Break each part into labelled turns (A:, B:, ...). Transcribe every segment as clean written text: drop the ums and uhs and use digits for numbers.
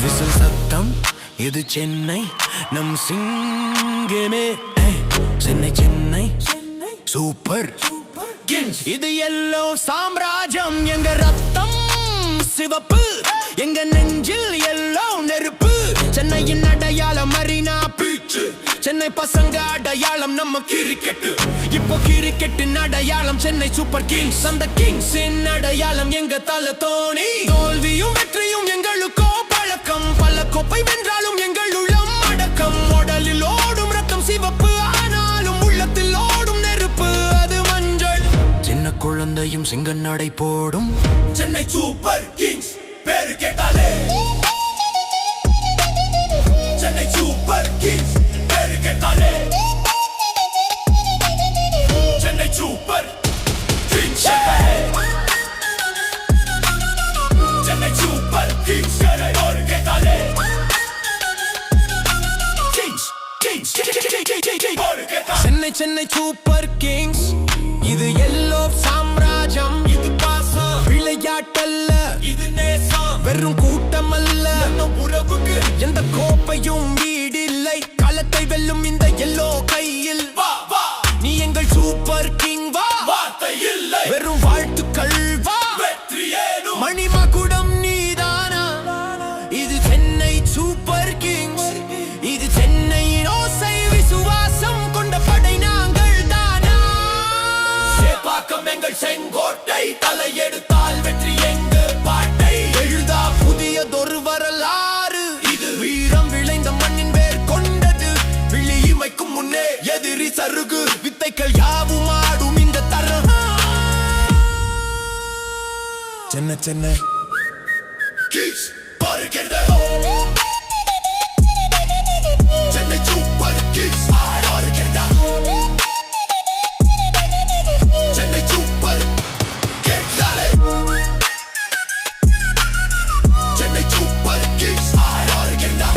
A: Whistle சத்தம் இது சென்னை நம் சிங்கமே. Chennai Chennai Super Kings. இது எல்லோ சாம்ராஜ்யம். எங்க ரத்தம் சிவப்பு, எங்க நெஞ்சில் எல்லோ நெருப்பு. சென்னையின் அடையாளம் மரீனா பீச். சென்னை பசங்க அடையாளம் நம்ம கிரிக்கெட். இப்போ கிரிக்கெட்டின் அடையாளம் சென்னை சூப்பர் கிங்ஸ். அந்த கிங்ஸின் அடையாளம் எங்க தல தோனி. தோல்வியும் வெற்றியும் எங்களுக்கோ பழக்கம். பல கோப்பை வென்றாலும் எங்கள் உள்ளம் அடக்கம். உடலில் ஓடும் ரத்தம் சிவப்பு, ஆனாலும் உள்ளத்தில் ஓடும் நெருப்பு அது மஞ்சள். சின்ன குழந்தையும் சிங்க நடை போடும். சென்னை சூப்பர் கிங்ஸ் பேரு கேட்டாலே. சென்னை சூப்பர் கிங்ஸ் பேரு கேட்டாலே. Chennai Super Kings. Chennai Super Kings பேரு கேட்டாலே. கிங்ஸ் கிங்ஸ் பேரு கேட்டாலே. Chennai Chennai Super Kings. இது எல்லோ சாம்ராஜ்யம். இது பாசம் விளையாட்டல்ல, இது நேசம். வெறும் கூட்டம் அல்ல உறவுக்கு. எந்த கோப்பையும் வீடில்லை. களத்தை வெல்லும் இந்த எல்லோ கையில். வா வா நீ எங்கள் சூப்பர் கிங். வா வார்த்தை இல்லை, வெறும் வாழ்த்துக்கள். வா வெற்றி ஏனும் மணிமா குடம் நீதானா. இது சென்னை சூப்பர் கிங்ஸ். இது சென்னையின் ஓசை, விசுவாசம் கொண்ட படை நாங்கள் தானா. சேப்பாக்கம் எங்கள் செங்கோட்டை. தலையெடுத்தால் வெற்றி எங்க பாட்டை. எழுதா புதியதொரு வரலாறு. இது வீரம் விளைந்த மண்ணின் வேர் கொண்டது. விழி இமைக்கும் முன்னே எதிரி சருகு. வித்தைகள் யாவும் ஆடும் இந்த தரம். சென்னை சென்னை கிங்ஸ் பாருகிறது. சென்னை சூப்பர் கிங்ஸ் பாருகிறது. Chennai Super Kings. Chennai Super Kings பாருகிறது.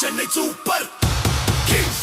A: Chennai Super Kings.